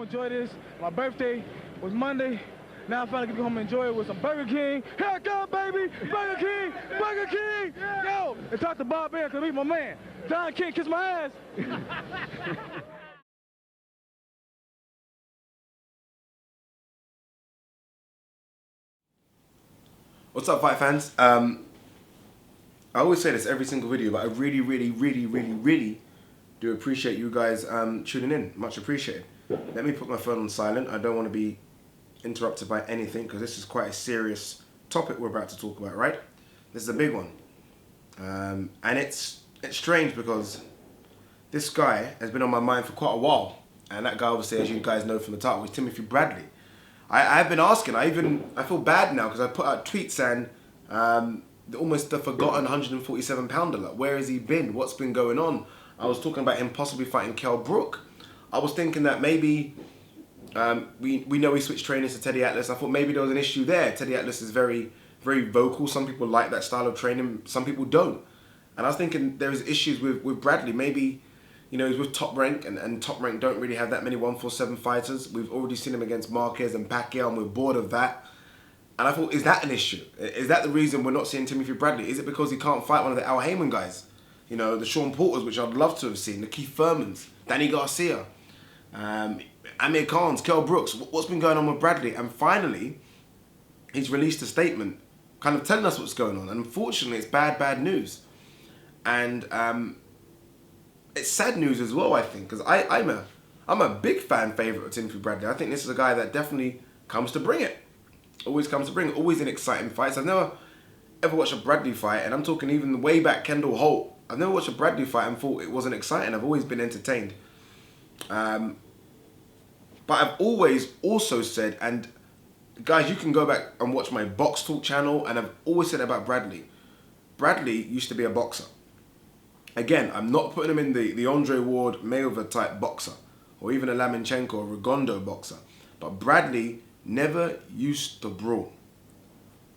enjoy this. My birthday was Monday. Now I finally get to go home and enjoy it with some Burger King. Here I come, baby! Burger King! Burger King! Yo! And talk to Bob Bear, because he's my man. Don King, kiss my ass. What's up, fight fans? I always say this every single video, but I really do appreciate you guys tuning in. Much appreciated. Let me put my phone on silent. I don't want to be interrupted by anything because this is quite a serious topic we're about to talk about, right? This is a big one. And it's strange because this guy has been on my mind for quite a while. And that guy, obviously, as you guys know from the title, is Timothy Bradley. I've been asking, I feel bad now because I put out tweets saying almost the forgotten 147 pounder. Like, where has he been? What's been going on? I was talking about him possibly fighting Kell Brook. I was thinking that maybe we know he switched trainers to Teddy Atlas. I thought maybe there was an issue there. Teddy Atlas is very vocal. Some people like that style of training. Some people don't. And I was thinking there is issues with Bradley. Maybe, you know, he's with Top Rank, and Top Rank don't really have that many 147 fighters. We've already seen him against Marquez and Pacquiao, and we're bored of that. And I thought, is that an issue? Is that the reason we're not seeing Timothy Bradley? Is it because he can't fight one of the Al Heyman guys? You know, the Sean Porters, which I'd love to have seen, the Keith Thurmans, Danny Garcia, Amir Khans, Kell Brooks. What's been going on with Bradley? And finally, he's released a statement kind of telling us what's going on. And unfortunately, it's bad news. And it's sad news as well, I think, because I'm a big fan favourite of Timothy Bradley. I think this is a guy that definitely comes to bring it. Always comes to bring it. Always in exciting fights. I've never ever watched a Bradley fight, and I'm talking even way back Kendall Holt. I've never watched a Bradley fight and thought it wasn't exciting. I've always been entertained. But I've always also said, and guys, you can go back and watch my Box Talk channel, and I've always said about Bradley. Bradley used to be a boxer. Again, I'm not putting him in the Andre Ward Mayweather type boxer, or even a Lomachenko or Rigondeaux boxer. But Bradley never used to brawl.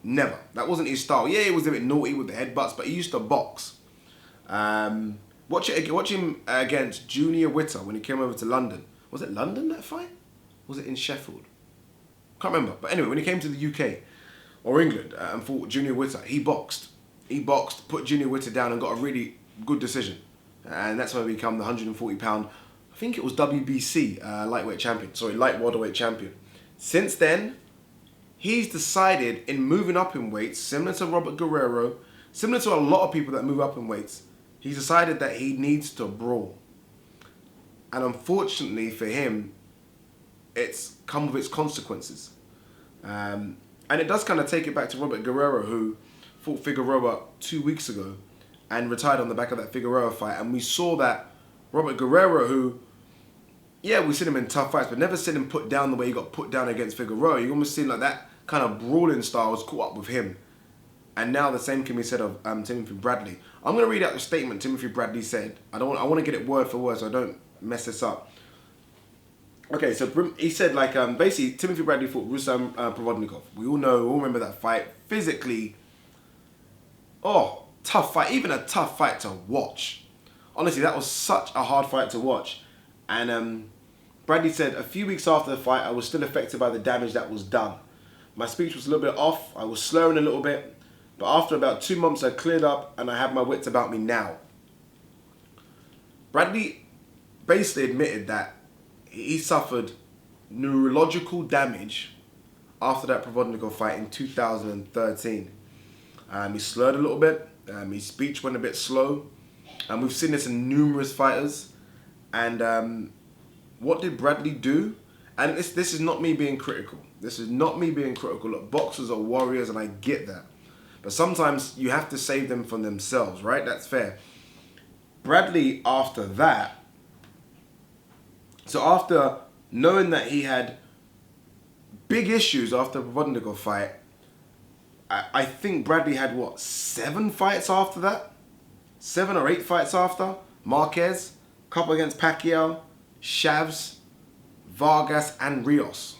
Never. That wasn't his style. Yeah, he was a bit naughty with the headbutts, but he used to box. Watch him against Junior Witter when he came over to London. Was it London, that fight? Was it in Sheffield? Can't remember. But anyway, when he came to the UK or England and fought Junior Witter, he boxed. He boxed, put Junior Witter down and got a really good decision. And that's when he became the 140 pound, I think it was WBC lightweight champion. Sorry, light welterweight champion. Since then, he's decided in moving up in weights, similar to Robert Guerrero, similar to a lot of people that move up in weights, he's decided that he needs to brawl. And unfortunately for him, it's come with its consequences. And it does kind of take it back to Robert Guerrero, who fought Figueroa 2 weeks ago and retired on the back of that Figueroa fight. And we saw that Robert Guerrero, who, yeah, we've seen him in tough fights, but never seen him put down the way he got put down against Figueroa. You almost seen like that kind of brawling style was caught up with him. And now the same can be said of Timothy Bradley. I'm going to read out the statement Timothy Bradley said. I want to get it word for word so I don't mess this up. Okay, so he said, like, basically, Timothy Bradley fought Rustam Provodnikov. We all remember that fight. Physically, tough fight. Even a tough fight to watch. Honestly, that was such a hard fight to watch. And Bradley said, a few weeks after the fight, I was still affected by the damage that was done. My speech was a little bit off. I was slurring a little bit. But after about 2 months, I cleared up and I have my wits about me now. Bradley basically admitted that he suffered neurological damage after that Provodnikov fight in 2013. He slurred a little bit. His speech went a bit slow. And we've seen this in numerous fighters. And what did Bradley do? And this is not me being critical. This is not me being critical. Look, boxers are warriors and I get that. But sometimes you have to save them from themselves, right? That's fair. Bradley, after that, so after knowing that he had big issues after the Provodnikov fight, I think Bradley had, 7 fights after that? 7 or 8 fights after? Marquez, couple against Pacquiao, Chavs, Vargas, and Rios.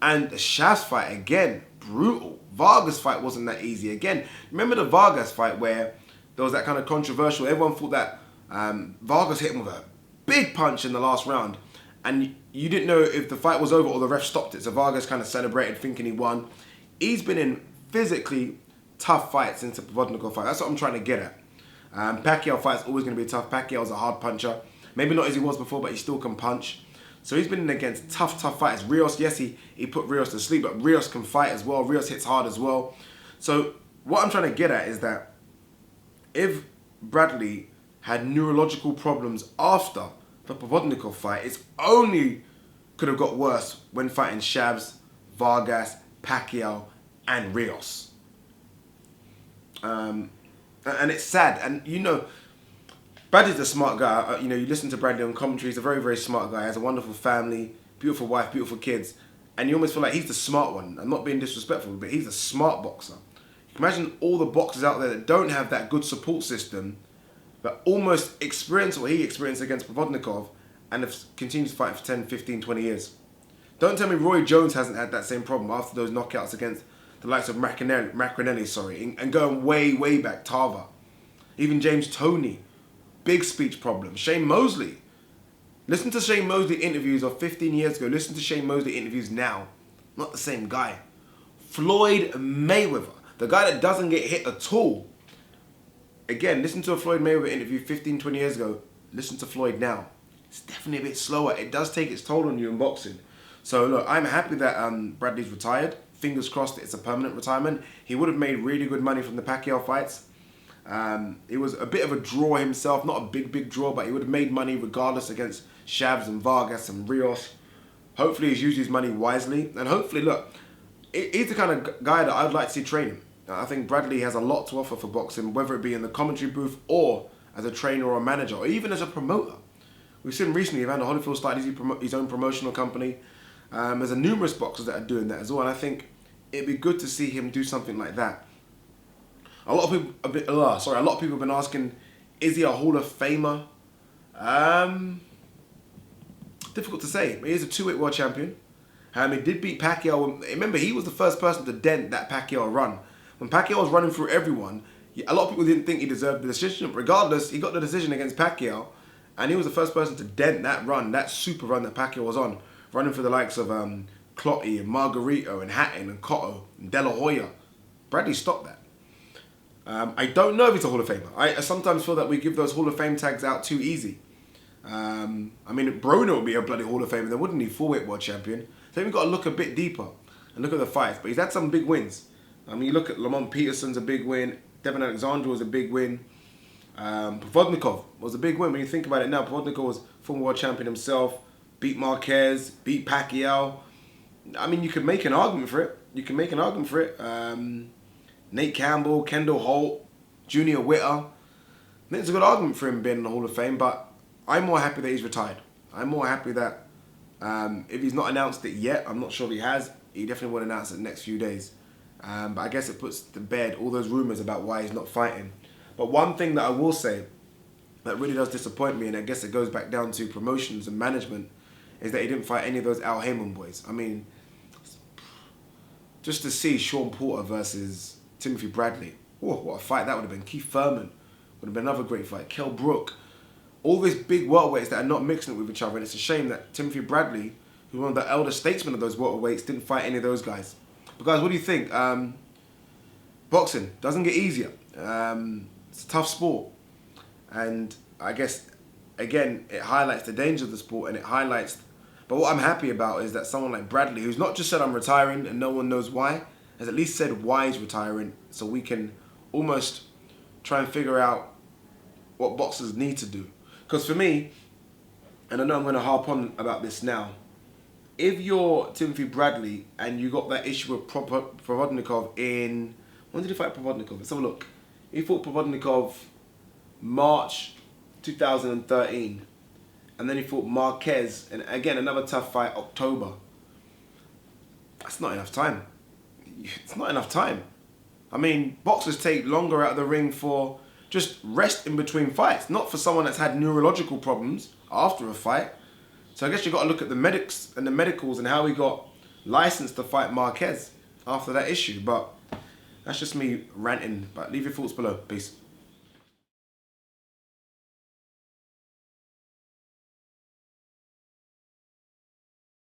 And the Chavs fight, again, brutal. Vargas fight wasn't that easy. Again, remember the Vargas fight where there was that kind of controversial, everyone thought that Vargas hit him with a big punch in the last round. and you didn't know if the fight was over or the ref stopped it. So Vargas kind of celebrated thinking he won. He's been in physically tough fights since the Provodnikov fight. That's what I'm trying to get at. Pacquiao fight's always going to be tough. Pacquiao's a hard puncher. Maybe not as he was before, but he still can punch. So he's been in against tough fighters. Rios, yes, he put Rios to sleep, but Rios can fight as well. Rios hits hard as well. So what I'm trying to get at is that if Bradley had neurological problems after the Provodnikov fight, it's only could have got worse when fighting Shabs, Vargas, Pacquiao, and Rios. And it's sad. And you know, Bradley's a smart guy. You know, you listen to Bradley on commentary. He's a very, very smart guy. He has a wonderful family, beautiful wife, beautiful kids. And you almost feel like he's the smart one. I'm not being disrespectful, but he's a smart boxer. You can imagine all the boxers out there that don't have that good support system, but almost experience what he experienced against Provodnikov and have continued to fight for 10, 15, 20 years. Don't tell me Roy Jones hasn't had that same problem after those knockouts against the likes of Macronelli, and going way, way back, Tava. Even James Toney, big speech problem. Shane Mosley. Listen to Shane Mosley interviews of 15 years ago. Listen to Shane Mosley interviews now. Not the same guy. Floyd Mayweather, the guy that doesn't get hit at all. Again, listen to a Floyd Mayweather interview 15, 20 years ago. Listen to Floyd now. It's definitely a bit slower. It does take its toll on you in boxing. So look, I'm happy that Bradley's retired. Fingers crossed it's a permanent retirement. He would have made really good money from the Pacquiao fights. It was a bit of a draw himself, not a big draw, but he would have made money regardless against Shabs and Vargas and Rios. Hopefully he's used his money wisely. And hopefully, look, he's the kind of guy that I'd like to see training. I think Bradley has a lot to offer for boxing, whether it be in the commentary booth or as a trainer or a manager, or even as a promoter. We've seen recently Evander Holyfield started his own promotional company. There's numerous boxers that are doing that as well, and I think it'd be good to see him do something like that. A lot of people have been asking, is he a Hall of Famer? Difficult to say. He is a 2-weight world champion. He did beat Pacquiao. Remember, he was the first person to dent that Pacquiao run. When Pacquiao was running through everyone, a lot of people didn't think he deserved the decision. Regardless, he got the decision against Pacquiao, and he was the first person to dent that run, that super run that Pacquiao was on, running for the likes of Clottey and Margarito and Hatton and Cotto and De La Hoya. Bradley stopped that. I don't know if he's a Hall of Famer. I sometimes feel that we give those Hall of Fame tags out too easy. I mean, Broner would be a bloody Hall of Famer, then wouldn't he? 4-weight world champion. So we've got to look a bit deeper and look at the fights. But he's had some big wins. I mean, you look at Lamont Peterson's a big win. Devin Alexander was a big win. Provodnikov was a big win. When you think about it now, Provodnikov was former world champion himself. Beat Marquez, beat Pacquiao. I mean, you could make an argument for it. Nate Campbell, Kendall Holt, Junior Witter. I think it's a good argument for him being in the Hall of Fame, but I'm more happy that he's retired. I'm more happy that if he's not announced it yet, I'm not sure if he has, he definitely will announce it in the next few days. But I guess it puts to bed all those rumours about why he's not fighting. But one thing that I will say that really does disappoint me, and I guess it goes back down to promotions and management, is that he didn't fight any of those Al Haymon boys. I mean, just to see Sean Porter versus Timothy Bradley, oh, what a fight that would have been. Keith Thurman would have been another great fight. Kell Brook. All these big welterweights that are not mixing it with each other, and it's a shame that Timothy Bradley, who's one of the elder statesmen of those welterweights, didn't fight any of those guys. But guys, what do you think? Boxing doesn't get easier. It's a tough sport, and I guess again it highlights the danger of the sport, and it highlights. But what I'm happy about is that someone like Bradley, who's not just said I'm retiring and no one knows why, has at least said why he's retiring, so we can almost try and figure out what boxers need to do. Because for me, and I know I'm going to harp on about this now, if you're Timothy Bradley and you got that issue with Provodnikov in... When did he fight Provodnikov? Let's have a look. He fought Provodnikov March 2013. And then he fought Marquez, and again, another tough fight, October. That's not enough time. It's not enough time. I mean, boxers take longer out of the ring for just rest in between fights, not for someone that's had neurological problems after a fight. So I guess you've got to look at the medics and the medicals and how he got licensed to fight Marquez after that issue. But that's just me ranting. But leave your thoughts below. Peace.